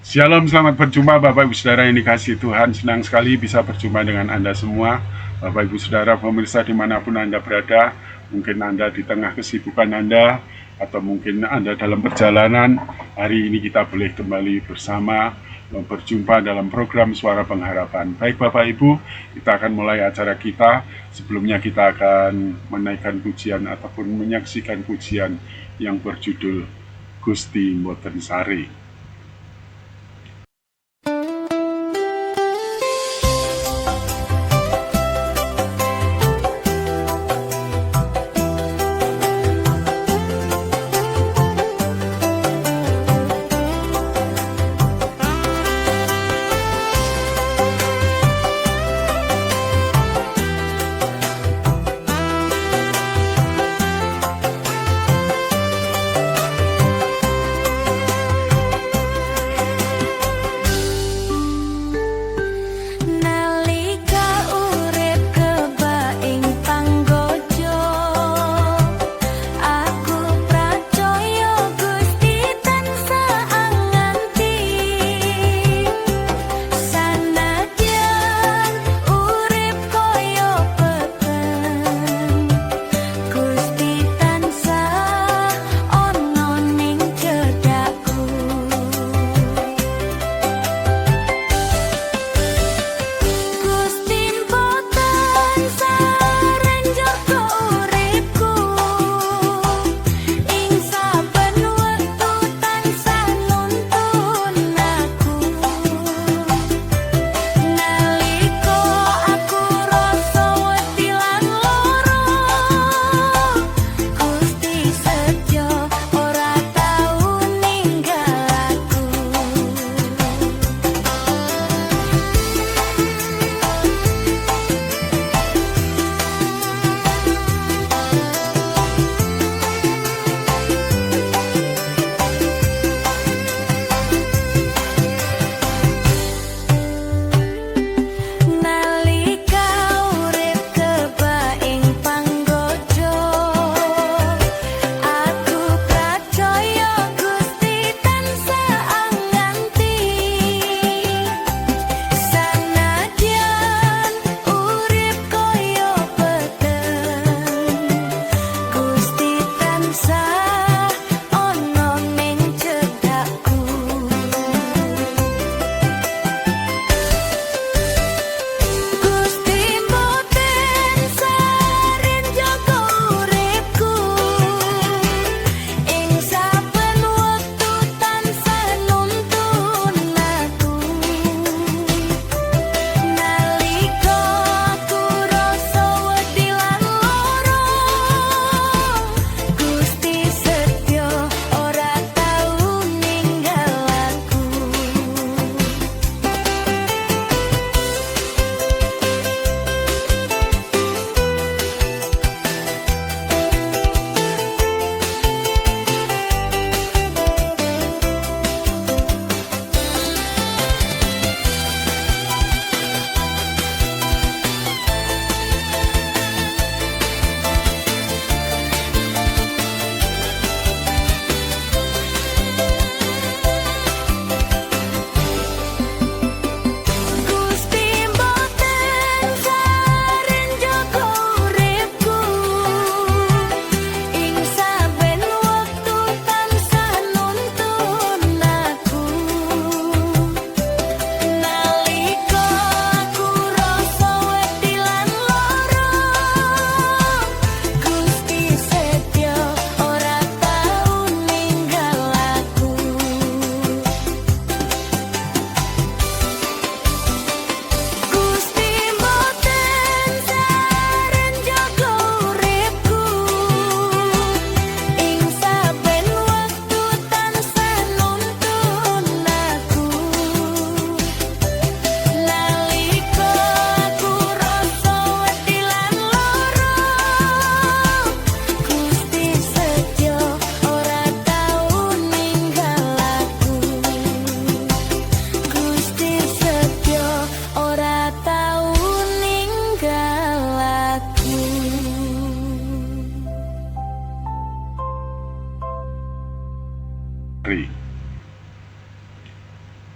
Shalom, selamat berjumpa Bapak Ibu Saudara yang dikasihi Tuhan. Senang sekali bisa berjumpa dengan Anda semua, Bapak Ibu Saudara pemirsa dimanapun Anda berada. Mungkin Anda di tengah kesibukan Anda, atau mungkin Anda dalam perjalanan. Hari ini kita boleh kembali bersama berjumpa dalam program Suara Pengharapan. Baik Bapak Ibu, kita akan mulai acara kita. Sebelumnya kita akan menaikkan pujian ataupun menyaksikan pujian yang berjudul Gusti Mboten Sari.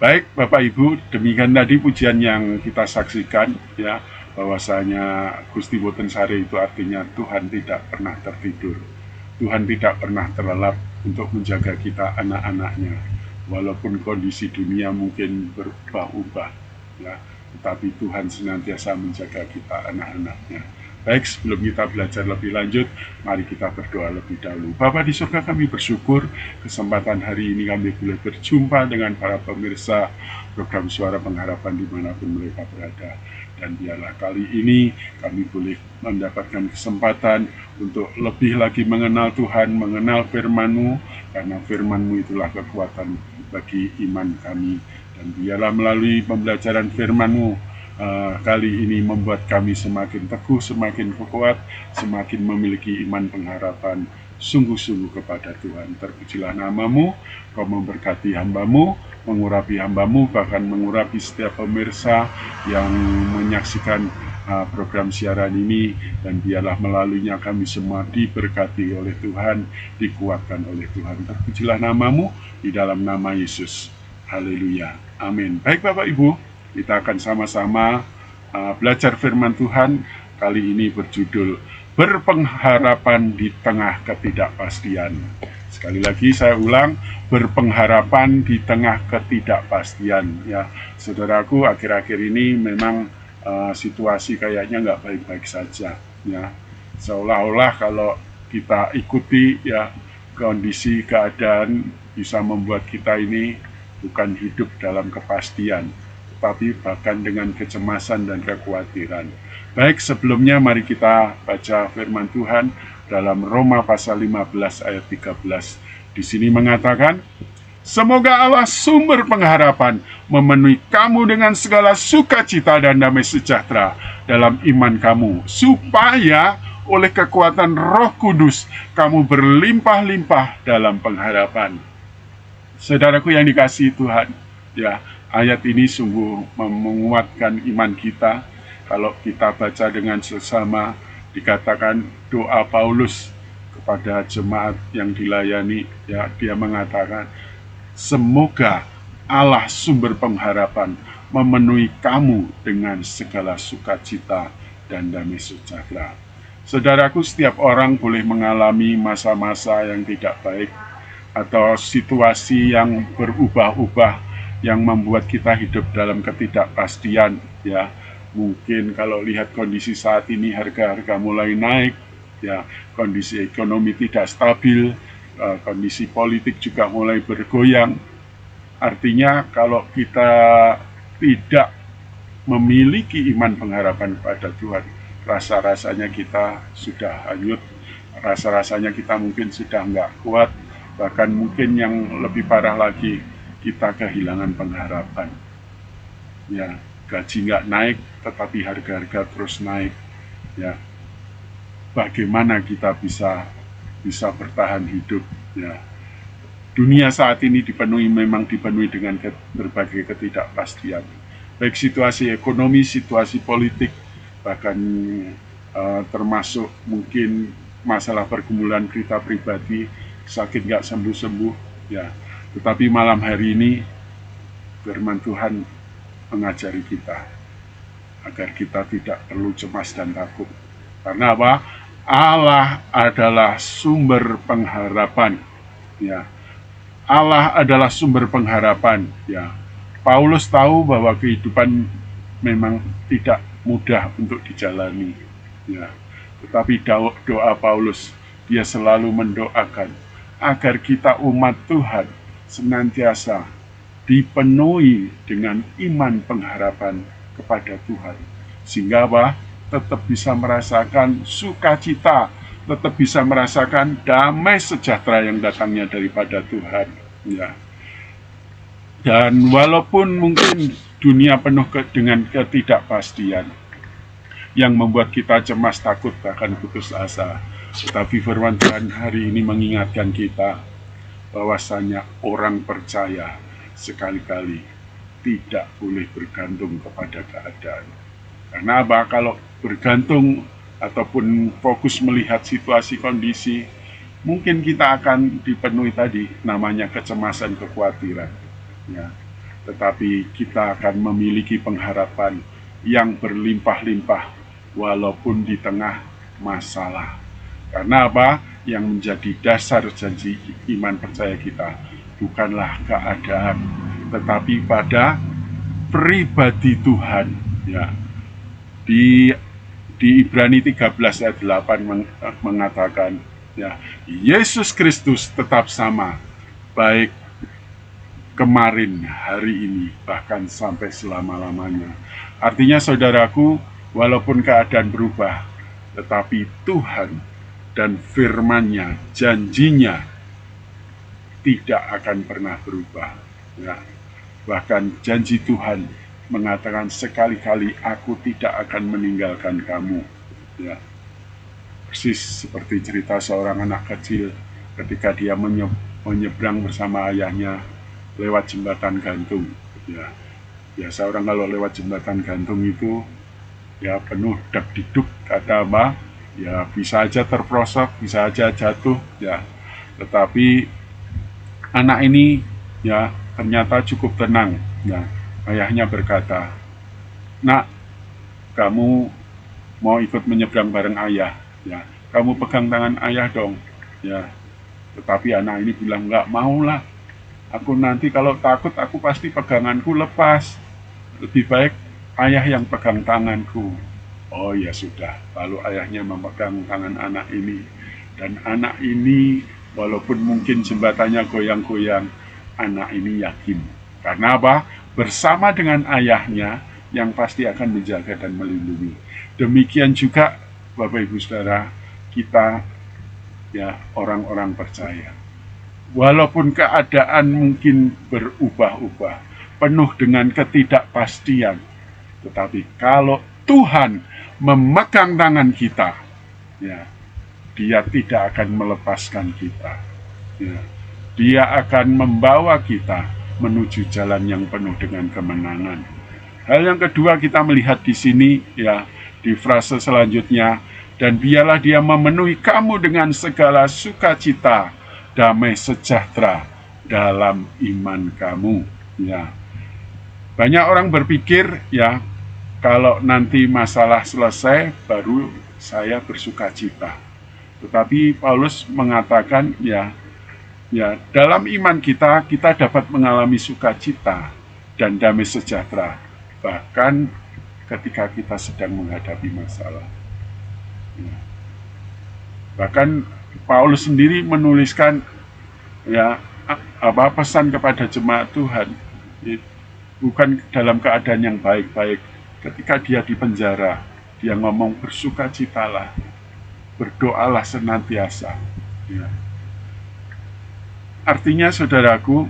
Baik Bapak Ibu, demikian tadi pujian yang kita saksikan ya, bahwasanya Gusti Boten Sare itu artinya Tuhan tidak pernah tertidur. Tuhan tidak pernah terlelap untuk menjaga kita anak-anaknya. Walaupun kondisi dunia mungkin berubah-ubah ya, tetapi Tuhan senantiasa menjaga kita anak-anaknya. Baik, sebelum kita belajar lebih lanjut, mari kita berdoa lebih dahulu. Bapa di surga, kami bersyukur kesempatan hari ini kami boleh berjumpa dengan para pemirsa program Suara Pengharapan dimanapun mereka berada. Dan biarlah kali ini kami boleh mendapatkan kesempatan untuk lebih lagi mengenal Tuhan, mengenal firman-Mu, karena firman-Mu itulah kekuatan bagi iman kami. Dan biarlah melalui pembelajaran firman-Mu kali ini membuat kami semakin teguh, semakin kuat, semakin memiliki iman pengharapan sungguh-sungguh kepada Tuhan. Terpujilah nama-Mu, Kau memberkati hamba-Mu, mengurapi hamba-Mu, bahkan mengurapi setiap pemirsa yang menyaksikan program siaran ini, dan biarlah melaluinya kami semua diberkati oleh Tuhan, dikuatkan oleh Tuhan. Terpujilah nama-Mu di dalam nama Yesus. Haleluya. Amin. Baik Bapak Ibu, kita akan sama-sama belajar firman Tuhan. Kali ini berjudul Berpengharapan di Tengah Ketidakpastian. Sekali lagi saya ulang, berpengharapan di tengah ketidakpastian. Ya, saudaraku, akhir-akhir ini memang situasi kayaknya nggak baik-baik saja. Ya, seolah-olah kalau kita ikuti ya kondisi keadaan bisa membuat kita ini bukan hidup dalam kepastian, tapi bahkan dengan kecemasan dan kekhawatiran. Baik, sebelumnya mari kita baca firman Tuhan dalam Roma pasal 15 ayat 13. Di sini mengatakan, semoga Allah sumber pengharapan memenuhi kamu dengan segala sukacita dan damai sejahtera dalam iman kamu, supaya oleh kekuatan Roh Kudus kamu berlimpah-limpah dalam pengharapan. Saudaraku yang dikasihi Tuhan, ya, ayat ini sungguh menguatkan iman kita. Kalau kita baca dengan sesama, dikatakan doa Paulus kepada jemaat yang dilayani, ya, dia mengatakan, semoga Allah sumber pengharapan memenuhi kamu dengan segala sukacita dan damai sejahtera. Saudaraku, setiap orang boleh mengalami masa-masa yang tidak baik atau situasi yang berubah-ubah yang membuat kita hidup dalam ketidakpastian, ya. Mungkin kalau lihat kondisi saat ini, harga-harga mulai naik, ya, kondisi ekonomi tidak stabil, kondisi politik juga mulai bergoyang. Artinya kalau kita tidak memiliki iman pengharapan pada Tuhan, rasa-rasanya kita sudah hanyut, rasa-rasanya kita mungkin sudah nggak kuat, bahkan mungkin yang lebih parah lagi, kita kehilangan pengharapan. Ya, gaji nggak naik, tetapi harga-harga terus naik. Ya, bagaimana kita bisa bertahan hidup? Ya, dunia saat ini memang dipenuhi dengan berbagai ketidakpastian, baik situasi ekonomi, situasi politik, bahkan termasuk mungkin masalah pergumulan kita pribadi, sakit nggak sembuh-sembuh, ya. Tetapi malam hari ini firman Tuhan mengajari kita agar kita tidak perlu cemas dan takut. Karena apa? Allah adalah sumber pengharapan, ya. Allah adalah sumber pengharapan, ya. Paulus tahu bahwa kehidupan memang tidak mudah untuk dijalani, ya. Tetapi doa Paulus, dia selalu mendoakan agar kita umat Tuhan senantiasa dipenuhi dengan iman pengharapan kepada Tuhan, sehingga apa? Tetap bisa merasakan sukacita, tetap bisa merasakan damai sejahtera yang datangnya daripada Tuhan, ya. Dan walaupun mungkin dunia penuh dengan ketidakpastian yang membuat kita cemas, takut, bahkan putus asa, tetapi firman Tuhan hari ini mengingatkan kita bahwasanya orang percaya sekali-kali tidak boleh bergantung kepada keadaan. Karena apa? Kalau bergantung ataupun fokus melihat situasi kondisi, mungkin kita akan dipenuhi tadi namanya kecemasan, kekhawatiran, ya. tetapi kita akan memiliki pengharapan yang berlimpah-limpah walaupun di tengah masalah. Karena apa? Yang menjadi dasar janji iman percaya kita bukanlah keadaan, tetapi pada pribadi Tuhan. Ya, di Ibrani 13 ayat 8 mengatakan, ya, Yesus Kristus tetap sama, baik kemarin, hari ini, bahkan sampai selama-lamanya. Artinya saudaraku, walaupun keadaan berubah, tetapi Tuhan dan firman-Nya, janjinya tidak akan pernah berubah. Ya. Bahkan janji Tuhan mengatakan sekali-kali aku tidak akan meninggalkan kamu. Ya. Persis seperti cerita seorang anak kecil ketika dia menyeberang bersama ayahnya lewat jembatan gantung. Ya. Biasa orang kalau lewat jembatan gantung itu ya penuh dak-diduk, kata apa? Ya bisa aja terprosok, bisa aja jatuh, ya. Tetapi anak ini ya ternyata cukup tenang. Ya. Ayahnya berkata, "Nak, kamu mau ikut menyeberang bareng ayah, ya. Kamu pegang tangan ayah dong." Ya. Tetapi anak ini bilang, "Nggak maulah. Aku nanti kalau takut aku pasti peganganku lepas. Lebih baik ayah yang pegang tanganku." Oh ya sudah, lalu ayahnya memegang tangan anak ini. Dan anak ini walaupun mungkin jembatannya goyang-goyang, anak ini yakin. Karena apa? Bersama dengan ayahnya yang pasti akan menjaga dan melindungi. Demikian juga Bapak Ibu Saudara, kita ya orang-orang percaya. Walaupun keadaan mungkin berubah-ubah, penuh dengan ketidakpastian, tetapi kalau Tuhan memegang tangan kita, ya, Dia tidak akan melepaskan kita. Ya, Dia akan membawa kita menuju jalan yang penuh dengan kemenangan. Hal yang kedua kita melihat di sini, ya, di frase selanjutnya, dan biarlah Dia memenuhi kamu dengan segala sukacita, damai sejahtera dalam iman kamu. Ya, banyak orang berpikir, ya, kalau nanti masalah selesai baru saya bersukacita. Tetapi Paulus mengatakan, ya dalam iman kita dapat mengalami sukacita dan damai sejahtera bahkan ketika kita sedang menghadapi masalah. Ya. Bahkan Paulus sendiri menuliskan ya pesan kepada jemaat Tuhan, bukan dalam keadaan yang baik-baik. Ketika dia di penjara, dia ngomong bersukacitalah, berdoalah senantiasa. Ya. Artinya saudaraku,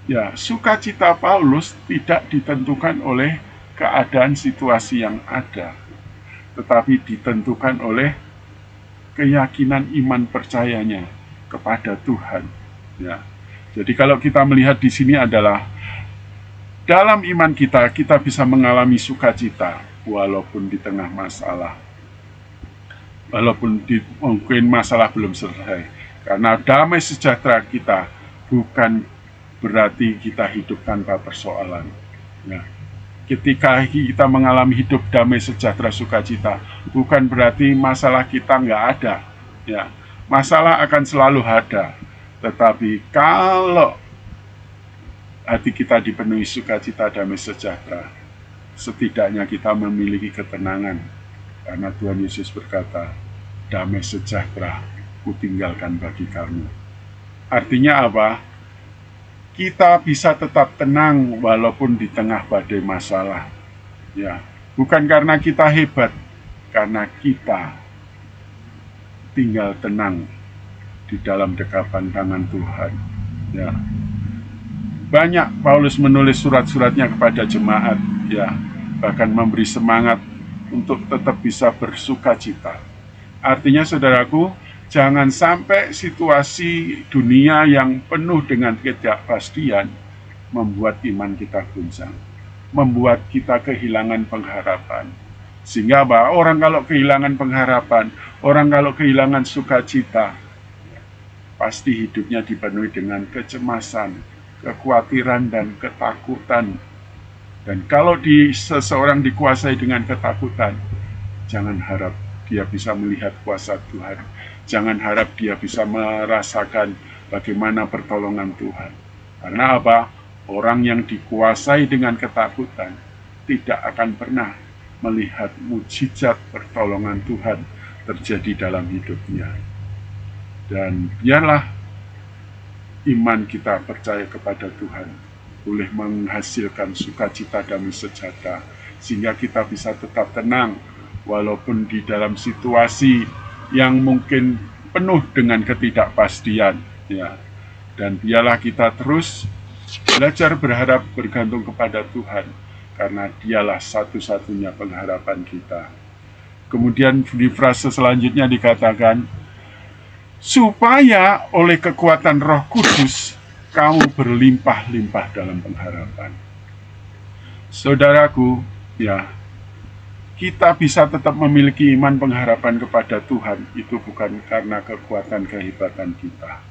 ya sukacita Paulus tidak ditentukan oleh keadaan situasi yang ada, tetapi ditentukan oleh keyakinan iman percayanya kepada Tuhan. Ya. Jadi kalau kita melihat di sini adalah dalam iman kita bisa mengalami sukacita walaupun di tengah masalah. Walaupun mungkin masalah belum selesai. Karena damai sejahtera kita bukan berarti kita hidup tanpa persoalan. Ya. Ketika kita mengalami hidup damai sejahtera sukacita, bukan berarti masalah kita nggak ada. Ya. Masalah akan selalu ada. Tetapi kalau hati kita dipenuhi sukacita damai sejahtera, setidaknya kita memiliki ketenangan. Karena Tuhan Yesus berkata, damai sejahtera kutinggalkan bagi kamu. Artinya apa? Kita bisa tetap tenang walaupun di tengah badai masalah. Ya, bukan karena kita hebat, karena kita tinggal tenang di dalam dekapan tangan Tuhan. Ya. Banyak Paulus menulis surat-suratnya kepada jemaat, ya, bahkan memberi semangat untuk tetap bisa bersukacita. Artinya saudaraku, jangan sampai situasi dunia yang penuh dengan ketidakpastian membuat iman kita goncang, membuat kita kehilangan pengharapan. Sehingga orang kalau kehilangan pengharapan, orang kalau kehilangan sukacita, pasti hidupnya dipenuhi dengan kecemasan, kekhawatiran dan ketakutan. Dan kalau seseorang dikuasai dengan ketakutan, jangan harap dia bisa melihat kuasa Tuhan. Jangan harap dia bisa merasakan bagaimana pertolongan Tuhan. Karena apa? Orang yang dikuasai dengan ketakutan tidak akan pernah melihat mujizat pertolongan Tuhan terjadi dalam hidupnya. Dan biarlah iman kita percaya kepada Tuhan boleh menghasilkan sukacita damai sejahtera, sehingga kita bisa tetap tenang walaupun di dalam situasi yang mungkin penuh dengan ketidakpastian, ya. Dan biarlah kita terus belajar berharap bergantung kepada Tuhan, karena dialah satu-satunya pengharapan kita. Kemudian di frase selanjutnya dikatakan, supaya oleh kekuatan Roh Kudus kamu berlimpah-limpah dalam pengharapan. Saudaraku, ya, kita bisa tetap memiliki iman pengharapan kepada Tuhan itu bukan karena kekuatan kehebatan kita,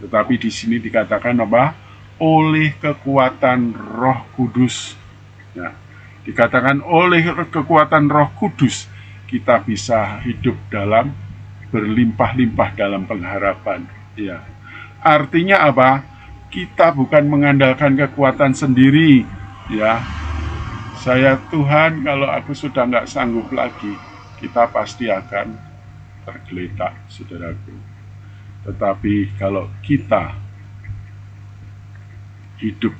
tetapi di sini dikatakan apa? Oleh kekuatan Roh Kudus. Ya, dikatakan oleh kekuatan Roh Kudus kita bisa hidup dalam berlimpah-limpah dalam pengharapan. Ya, artinya apa? Kita bukan mengandalkan kekuatan sendiri. Ya, saya Tuhan, kalau aku sudah nggak sanggup lagi, kita pasti akan tergeletak, saudaraku. Tetapi kalau kita hidup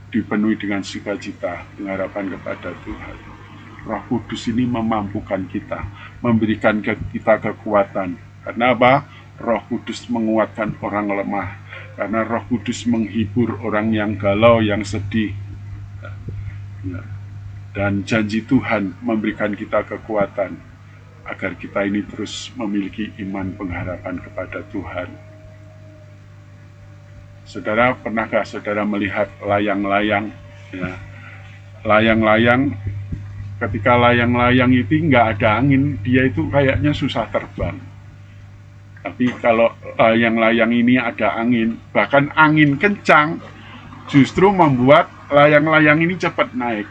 dipenuhi dengan sukacita, pengharapan kepada Tuhan, Roh Kudus ini memampukan kita, memberikan kita kekuatan. Karena apa? Roh Kudus menguatkan orang lemah. Karena Roh Kudus menghibur orang yang galau, yang sedih. Dan janji Tuhan memberikan kita kekuatan agar kita ini terus memiliki iman pengharapan kepada Tuhan. Saudara, pernahkah saudara melihat layang-layang? Ya, layang-layang, ketika layang-layang itu nggak ada angin, dia itu kayaknya susah terbang. Tapi kalau layang-layang ini ada angin, bahkan angin kencang, justru membuat layang-layang ini cepat naik.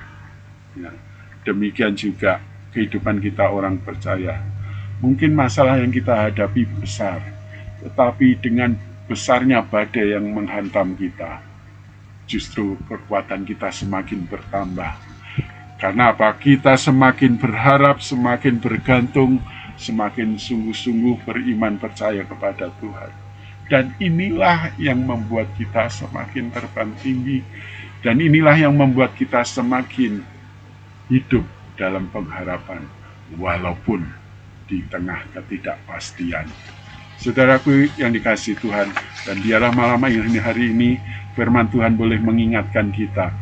Ya, demikian juga kehidupan kita orang percaya. Mungkin masalah yang kita hadapi besar, tetapi dengan besarnya badai yang menghantam kita, justru kekuatan kita semakin bertambah. Karena apa? Kita semakin berharap, semakin bergantung, semakin sungguh-sungguh beriman percaya kepada Tuhan. Dan inilah yang membuat kita semakin terbang tinggi. Dan inilah yang membuat kita semakin hidup dalam pengharapan, walaupun di tengah ketidakpastian. Saudaraku yang dikasihi Tuhan, dan biarlah malam hari ini firman Tuhan boleh mengingatkan kita,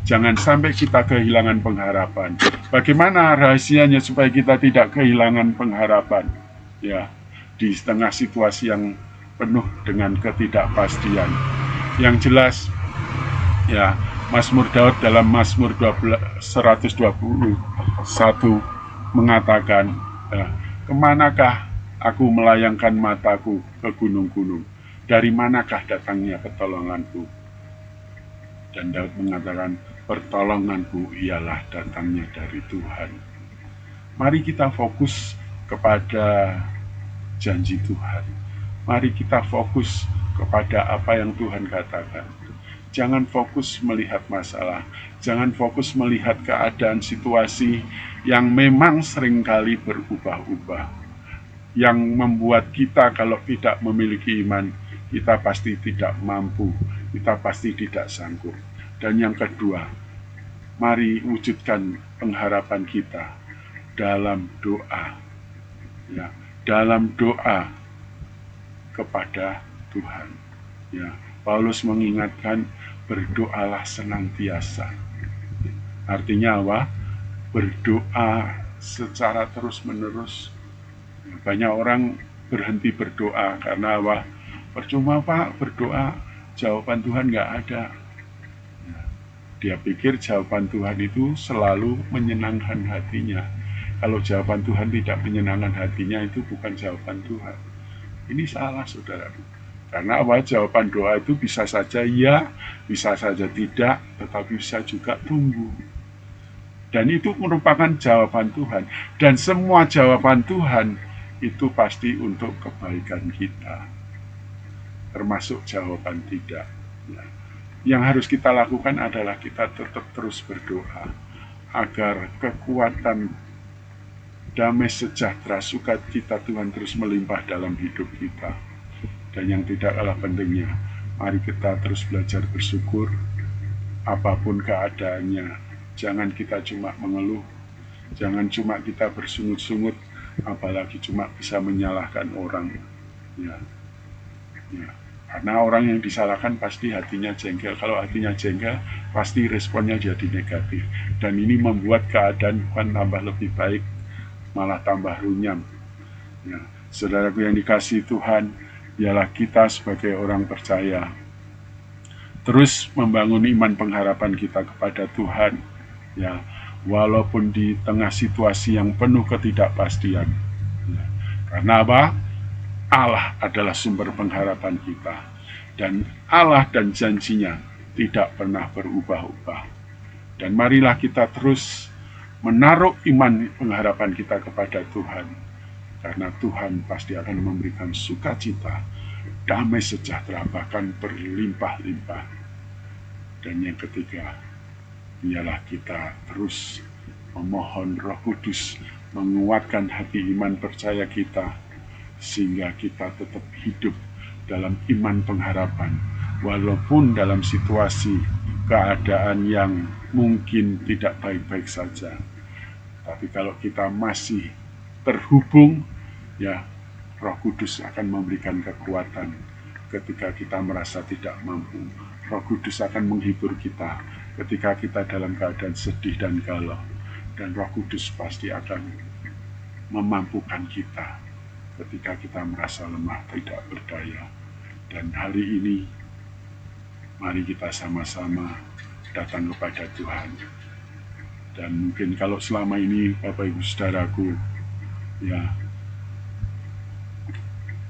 jangan sampai kita kehilangan pengharapan. Bagaimana rahasianya supaya kita tidak kehilangan pengharapan? Ya, di tengah situasi yang penuh dengan ketidakpastian. Yang jelas, ya, Mazmur Daud dalam Mazmur 121 mengatakan, kemanakah aku melayangkan mataku ke gunung-gunung? Dari manakah datangnya pertolonganku? Dan Daud mengatakan, pertolonganku ialah datangnya dari Tuhan. Mari kita fokus kepada janji Tuhan. Mari kita fokus kepada apa yang Tuhan katakan. Jangan fokus melihat masalah. Jangan fokus melihat keadaan situasi yang memang seringkali berubah-ubah. Yang membuat kita kalau tidak memiliki iman, kita pasti tidak mampu. Kita pasti tidak sanggup. Dan yang kedua, mari wujudkan pengharapan kita dalam doa. Ya, dalam doa kepada Tuhan. Ya, Paulus mengingatkan, berdoalah senantiasa. Artinya apa? Berdoa secara terus-menerus. Banyak orang berhenti berdoa karena apa? Percuma Pak berdoa, jawaban Tuhan nggak ada. Dia pikir jawaban Tuhan itu selalu menyenangkan hatinya. Kalau jawaban Tuhan tidak menyenangkan hatinya, itu bukan jawaban Tuhan. Ini salah, saudara. Karena apa? Jawaban doa itu bisa saja ya, bisa saja tidak, tetapi bisa juga tunggu. Dan itu merupakan jawaban Tuhan. Dan semua jawaban Tuhan itu pasti untuk kebaikan kita, termasuk jawaban tidak. Ya. Yang harus kita lakukan adalah kita tetap terus berdoa agar kekuatan damai sejahtera sukacita Tuhan terus melimpah dalam hidup kita. Dan yang tidak kalah pentingnya, mari kita terus belajar bersyukur apapun keadaannya. Jangan kita cuma mengeluh, jangan cuma kita bersungut-sungut, apalagi cuma bisa menyalahkan orang. Ya. Karena orang yang disalahkan pasti hatinya jengkel. Kalau hatinya jengkel, pasti responnya jadi negatif. Dan ini membuat keadaan bukan tambah lebih baik, malah tambah runyam. Ya. Saudaraku yang dikasihi Tuhan, ialah kita sebagai orang percaya terus membangun iman pengharapan kita kepada Tuhan, ya, walaupun di tengah situasi yang penuh ketidakpastian. Ya. Karena apa? Allah adalah sumber pengharapan kita, dan Allah dan janjinya tidak pernah berubah-ubah. Dan marilah kita terus menaruh iman pengharapan kita kepada Tuhan, karena Tuhan pasti akan memberikan sukacita, damai sejahtera, bahkan berlimpah-limpah. Dan yang ketiga, ialah kita terus memohon Roh Kudus menguatkan hati iman percaya kita, sehingga kita tetap hidup dalam iman pengharapan, walaupun dalam situasi keadaan yang mungkin tidak baik-baik saja. Tapi kalau kita masih terhubung, ya, Roh Kudus akan memberikan kekuatan ketika kita merasa tidak mampu. Roh Kudus akan menghibur kita ketika kita dalam keadaan sedih dan galau. Dan Roh Kudus pasti akan memampukan kita ketika kita merasa lemah, tidak berdaya. Dan hari ini, mari kita sama-sama datang kepada Tuhan. Dan mungkin kalau selama ini Bapak Ibu Saudaraku, ya,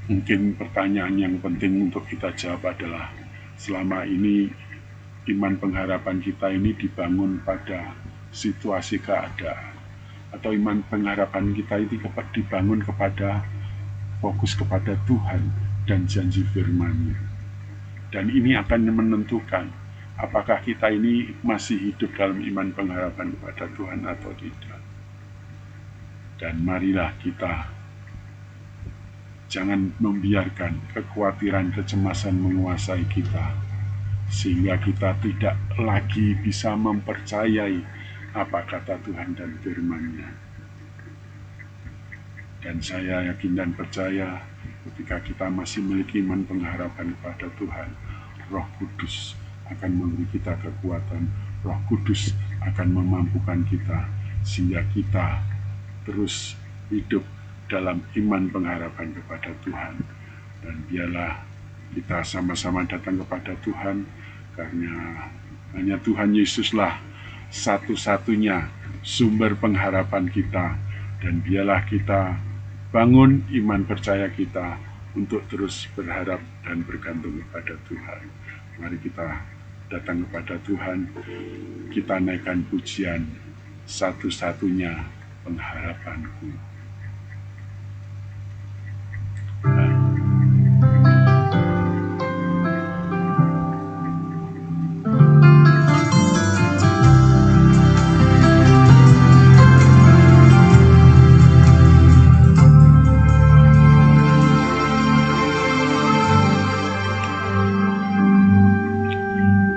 mungkin pertanyaan yang penting untuk kita jawab adalah, selama ini iman pengharapan kita ini dibangun pada situasi keadaan, atau iman pengharapan kita itu dibangun kepada fokus kepada Tuhan dan janji firman-Nya. Dan ini akan menentukan apakah kita ini masih hidup dalam iman pengharapan kepada Tuhan atau tidak. Dan marilah kita jangan membiarkan kekhawatiran, kecemasan menguasai kita, sehingga kita tidak lagi bisa mempercayai apa kata Tuhan dan firman-Nya. Dan saya yakin dan percaya ketika kita masih memiliki iman pengharapan kepada Tuhan, Roh Kudus akan memberi kita kekuatan, Roh Kudus akan memampukan kita, sehingga kita terus hidup dalam iman pengharapan kepada Tuhan. Dan biarlah kita sama-sama datang kepada Tuhan, karena hanya Tuhan Yesuslah satu-satunya sumber pengharapan kita. Dan biarlah kita bangun iman percaya kita untuk terus berharap dan bergantung kepada Tuhan. Mari kita datang kepada Tuhan, kita naikkan pujian, satu-satunya pengharapanku.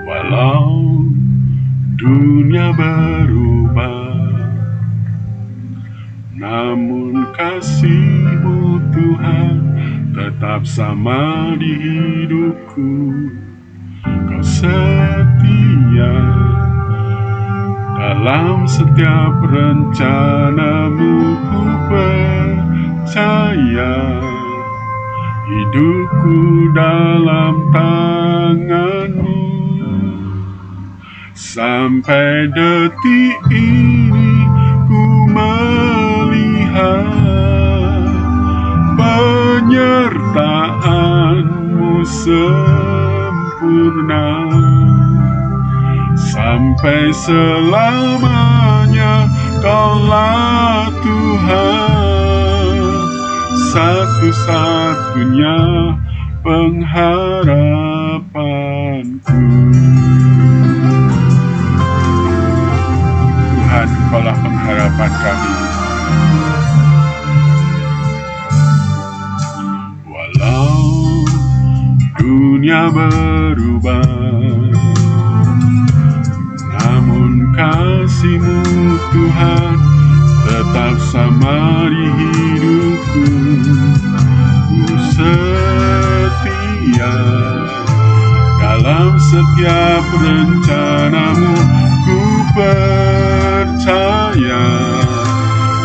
Walau dunia berubah, namun kasih-Mu Tuhan tetap sama di hidupku. Kau setia dalam setiap rencana-Mu, ku percaya hidupku dalam tangan-Mu. Sampai detik ini ku melihat penyertaan-Mu sempurna sampai selamanya. Kaulah Tuhan, satu-satunya pengharapanku. Tuhan, Engkaulah pengharapan kami. Walau dunia berubah, namun kasih-Mu Tuhan tetap sama di hidupku. Ku setia dalam setiap rencana-Mu. Ku percaya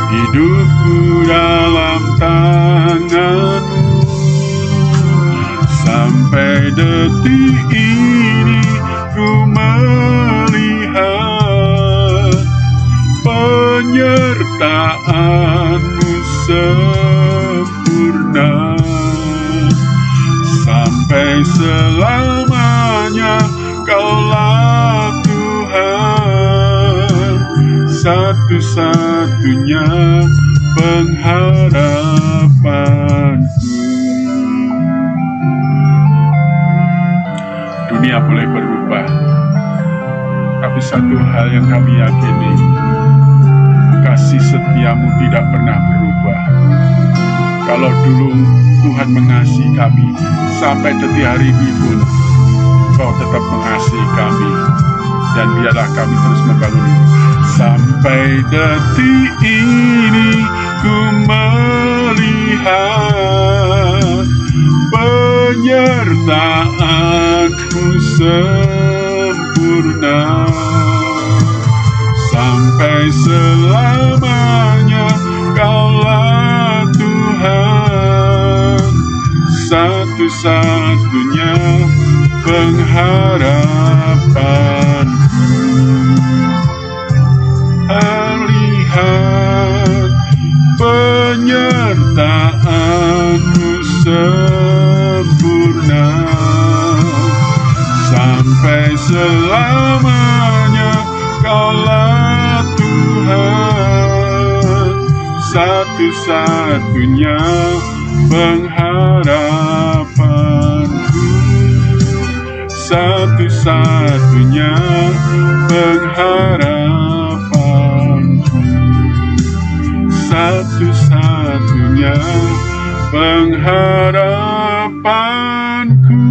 hidupku dalam tangan-Mu. Sampai detik ini ku melihat penyertaan-Mu sempurna sampai selamanya. Kaulah Tuhan, satu-satunya pengharapanku. Dunia boleh berubah, tapi satu hal yang kami yakini, kasih setia-Mu tidak pernah berubah. Kalau dulu Tuhan mengasihi kami, sampai detik hari ini pun Kau tetap mengasihi kami. Dan biarlah kami terus membangun itu. Sampai detik ini ku melihat penyertaan-Mu sempurna sampai selamanya. Kaulah Tuhan, satu-satunya pengharapanku. Lihat penyertaan-Mu sempurna sampai selamanya. Kaulah Tuhan, satu-satunya pengharapanku, satu-satunya pengharapanku, satu-satunya pengharapanku.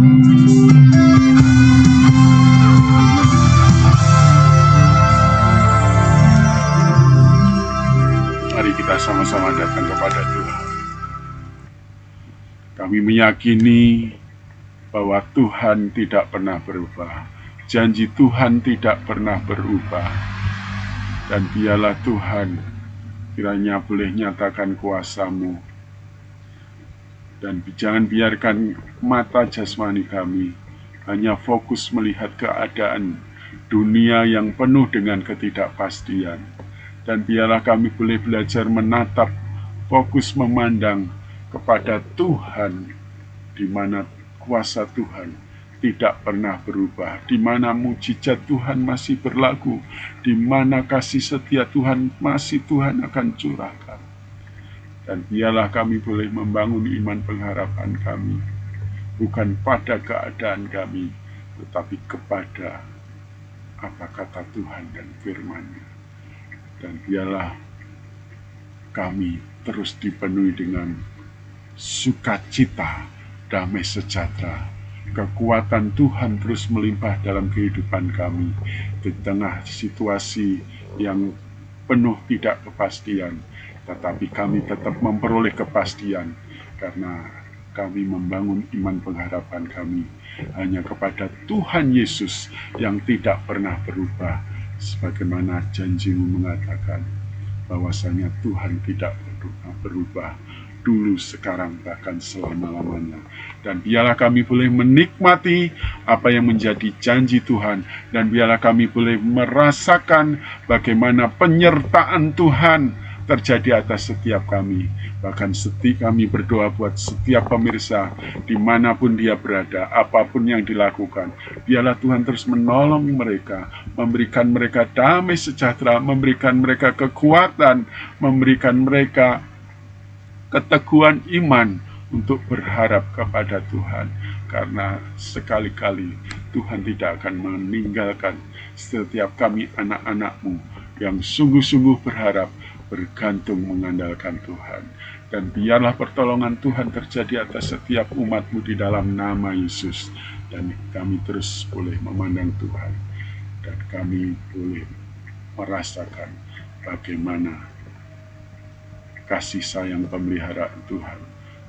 Mari kita sama-sama datang kepada Tuhan. Kami meyakini bahwa Tuhan tidak pernah berubah. Janji Tuhan tidak pernah berubah. Dan biarlah Tuhan kiranya boleh nyatakan kuasa-Mu. Dan jangan biarkan mata jasmani kami hanya fokus melihat keadaan dunia yang penuh dengan ketidakpastian. Dan biarlah kami boleh belajar menatap, fokus memandang kepada Tuhan, di mana kuasa Tuhan tidak pernah berubah, di mana mujizat Tuhan masih berlaku, di mana kasih setia Tuhan masih Tuhan akan curahkan. Dan biarlah kami boleh membangun iman pengharapan kami, bukan pada keadaan kami, tetapi kepada apa kata Tuhan dan firman-Nya. Dan biarlah kami terus dipenuhi dengan sukacita, damai sejahtera. Kekuatan Tuhan terus melimpah dalam kehidupan kami di tengah situasi yang penuh tidak kepastian, tetapi kami tetap memperoleh kepastian karena kami membangun iman pengharapan kami hanya kepada Tuhan Yesus yang tidak pernah berubah, sebagaimana janji-Mu mengatakan bahwasanya Tuhan tidak pernah berubah, dulu, sekarang, bahkan selama-lamanya. Dan biarlah kami boleh menikmati apa yang menjadi janji Tuhan, dan biarlah kami boleh merasakan bagaimana penyertaan Tuhan terjadi atas setiap kami. Bahkan kami berdoa buat setiap pemirsa dimanapun dia berada, apapun yang dilakukan. Biarlah Tuhan terus menolong mereka, memberikan mereka damai sejahtera, memberikan mereka kekuatan, memberikan mereka keteguhan iman untuk berharap kepada Tuhan. Karena sekali-kali Tuhan tidak akan meninggalkan setiap kami anak-anak-Mu yang sungguh-sungguh berharap, bergantung mengandalkan Tuhan. Dan biarlah pertolongan Tuhan terjadi atas setiap umat-Mu di dalam nama Yesus. Dan kami terus boleh memandang Tuhan. Dan kami boleh merasakan bagaimana kasih sayang pemeliharaan Tuhan,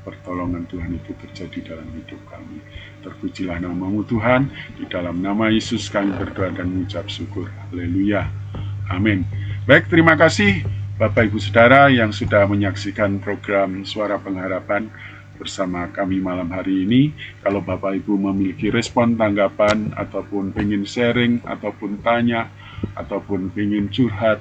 pertolongan Tuhan itu terjadi dalam hidup kami. Terpujilah nama-Mu Tuhan, di dalam nama Yesus kami berdoa dan mengucap syukur. Haleluya. Amin. Baik, terima kasih Bapak Ibu Saudara yang sudah menyaksikan program Suara Pengharapan bersama kami malam hari ini. Kalau Bapak Ibu memiliki respon, tanggapan, ataupun ingin sharing, ataupun tanya, ataupun ingin curhat,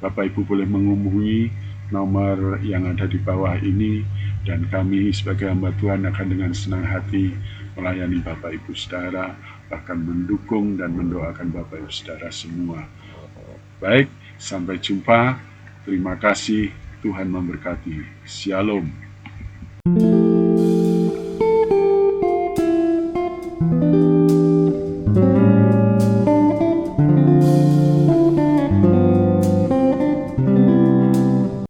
Bapak Ibu boleh menghubungi nomor yang ada di bawah ini, dan kami sebagai hamba Tuhan akan dengan senang hati melayani Bapak Ibu Saudara, bahkan mendukung dan mendoakan Bapak Ibu Saudara semua. Baik, sampai jumpa. Terima kasih, Tuhan memberkati. Shalom.